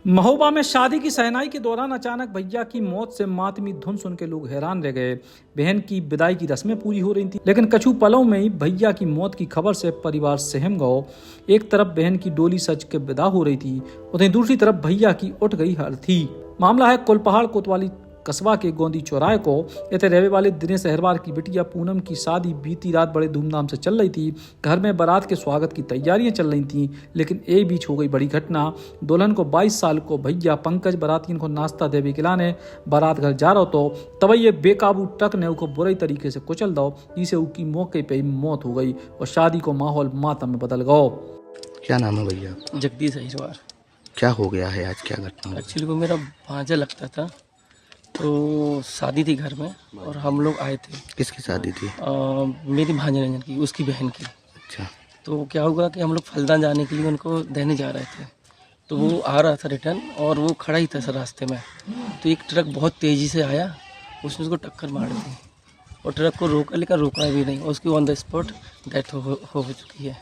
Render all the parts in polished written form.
महोबा में शादी की शहनाई के दौरान अचानक भैया की मौत से मातमी धुन सुन के लोग हैरान रह गए। बहन की विदाई की रस्में पूरी हो रही थी, लेकिन कछु पलों में ही भैया की मौत की खबर से परिवार सहम गया। एक तरफ बहन की डोली सज के विदा हो रही थी, उधर दूसरी तरफ भैया की उठ गई अर्थी। मामला है कुलपहाड़ कोतवाली कस्बा के गोंदी चौराहे को। इतने रहने वाले दिनेश अहरवार की बिटिया पूनम की शादी बीती रात बड़े धूमधाम से चल रही थी। घर में बारात के स्वागत की तैयारियां चल रही थी, लेकिन एक बीच हो गई बड़ी घटना। दुल्हन को 22 साल को भैया पंकज बारातियों को नाश्ता देवे खिलाने बारात घर जा रहा तो तब ये बेकाबू ट्रक ने उसको बुरी तरीके से कुचल दो, जिसे उसकी मौके पे ही मौत हो गई और शादी को माहौल मातम में बदल गया। क्या नाम है भैया? जगदीश अहिरवार। क्या हो गया है आज? क्या घटना? एक्चुअली वो मेरा भांजा लगता था, तो शादी थी घर में और हम लोग आए थे। किसकी शादी थी? मेरी भांजे रंजन की, उसकी बहन की। अच्छा। तो क्या हुआ कि हम लोग फलदान जाने के लिए उनको देने जा रहे थे, तो वो आ रहा था रिटर्न और वो खड़ा ही था सर रास्ते में। तो एक ट्रक बहुत तेज़ी से आया, उसने उसको टक्कर मार दी और ट्रक को रोका, लेकिन रोका भी नहीं और उसकी ऑन द स्पॉट डेथ हो चुकी है।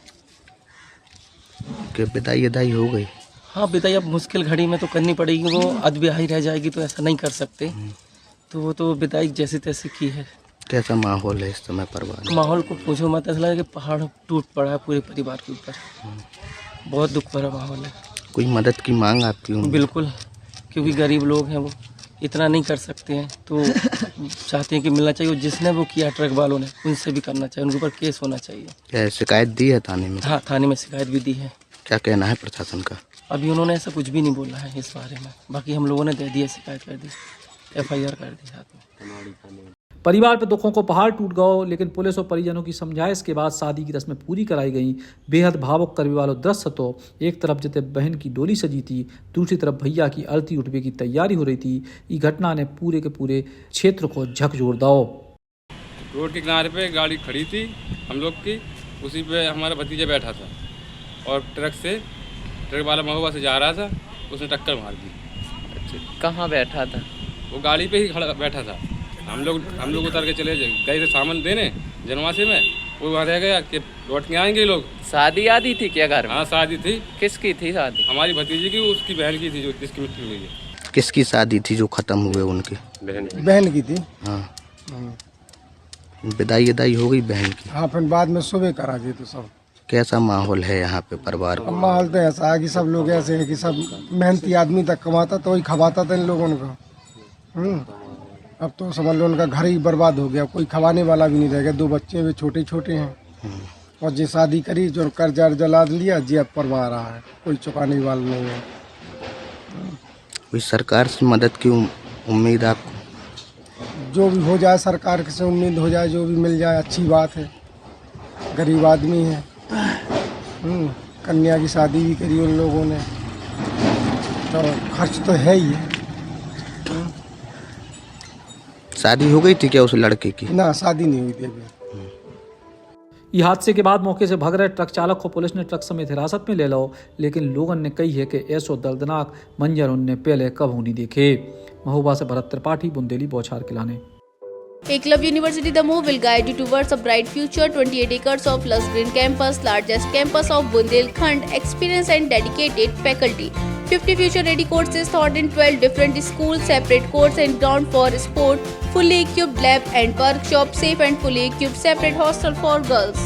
कि विदाई हो गई? हाँ, विदाई अब मुश्किल घड़ी में तो करनी पड़ेगी, वो अधब्याही रह जाएगी तो ऐसा नहीं कर सकते। तो वो तो विदाई जैसे तैसे की है। कैसा माहौल है इस समय परिवार? माहौल को पूछो मत, ऐसा लगा कि पहाड़ टूट पड़ा है पूरे परिवार के ऊपर। बहुत दुख भरा माहौल है। कोई मदद की मांग आपकी होगी? बिल्कुल, क्योंकि गरीब लोग हैं, वो इतना नहीं कर सकते हैं, तो चाहते हैं कि मिलना चाहिए। और जिसने वो किया ट्रक वालों ने, उनसे भी करना चाहिए, उनके ऊपर केस होना चाहिए। क्या शिकायत दी है थाने में? हाँ, थाने में शिकायत भी दी है। क्या कहना है प्रशासन का? अभी उन्होंने ऐसा कुछ भी नहीं बोला है इस बारे में। बाकी हम लोगों ने दे दिया, शिकायत कर दी, FIR कर दी साथ में। परिवार पर दुखों को पहाड़ टूट गया, लेकिन पुलिस और परिजनों की समझाइश के बाद शादी की रस्में पूरी कराई गई। बेहद भावुक करने वाला दृश्य तो एक तरफ जिते बहन की डोली सजी थी, दूसरी तरफ भैया की अर्थी उठने की तैयारी हो रही थी। ये घटना ने पूरे के पूरे क्षेत्र को झकझोर दिया। रोड के किनारे पे गाड़ी खड़ी थी हम लोग की, उसी पे हमारा भतीजा बैठा था और ट्रक वाला महोबा से जा रहा था, उसने टक्कर मार दी। अच्छा, कहाँ बैठा था? वो गाड़ी पे ही खड़ा बैठा था। हम लोग उतर के चले गए थे सामान देने जनवासी में, वो वहाँ रह गया कि लौट के आएंगे लोग। शादी आदि थी क्या घर में? हाँ, शादी थी। किसकी थी शादी? हमारी भतीजी की, उसकी बहन की थी, जो जिसकी मृत्यु हुई है। किसकी शादी थी जो खत्म हुए? उनकी बहन की थी। हाँ। विदाई हो गई बहन की? हाँ, फिर बाद में सुबह करा दी। तो सब कैसा माहौल है यहाँ पे परिवार का? माहौल तो ऐसा है कि सब लोग ऐसे हैं कि सब मेहनती आदमी तक कमाता तो वही खवाता था इन लोगों को। अब तो समझ लो उनका घर ही बर्बाद हो गया, कोई खवाने वाला भी नहीं रह गया। 2 बच्चे भी छोटे छोटे हैं और जो शादी करी, जो कर्जा जला लिया, जी अब परवा रहा है, कोई चुकाने वाला नहीं है। कोई सरकार से मदद की उम्मीद आपको? जो भी हो जाए, सरकार से उम्मीद हो जाए, जो भी मिल जाए अच्छी बात है। गरीब आदमी है, कन्या की शादी भी करी उन लोगों ने, तो खर्च तो है ही है। शादी हो गई थी क्या उस लड़के की? ना, शादी नहीं हुई थी अभी। इस हादसे के बाद मौके से भाग रहे ट्रक चालक को पुलिस ने ट्रक समेत हिरासत में ले लो, लेकिन लोगों ने कही है कि ऐसो दर्दनाक मंजर उनने पहले कभी नहीं देखे। महोबा से भरत त्रिपाठी, बुंदेली, बौछार खिलाने। Eklavya University Damoh will guide you towards a bright future. 28 acres of lush green campus, largest campus of Bundelkhand, experienced and dedicated faculty. 50 future-ready courses taught in 12 different schools, separate courts and ground for sport, fully equipped lab and workshop, safe and fully equipped separate hostel for girls.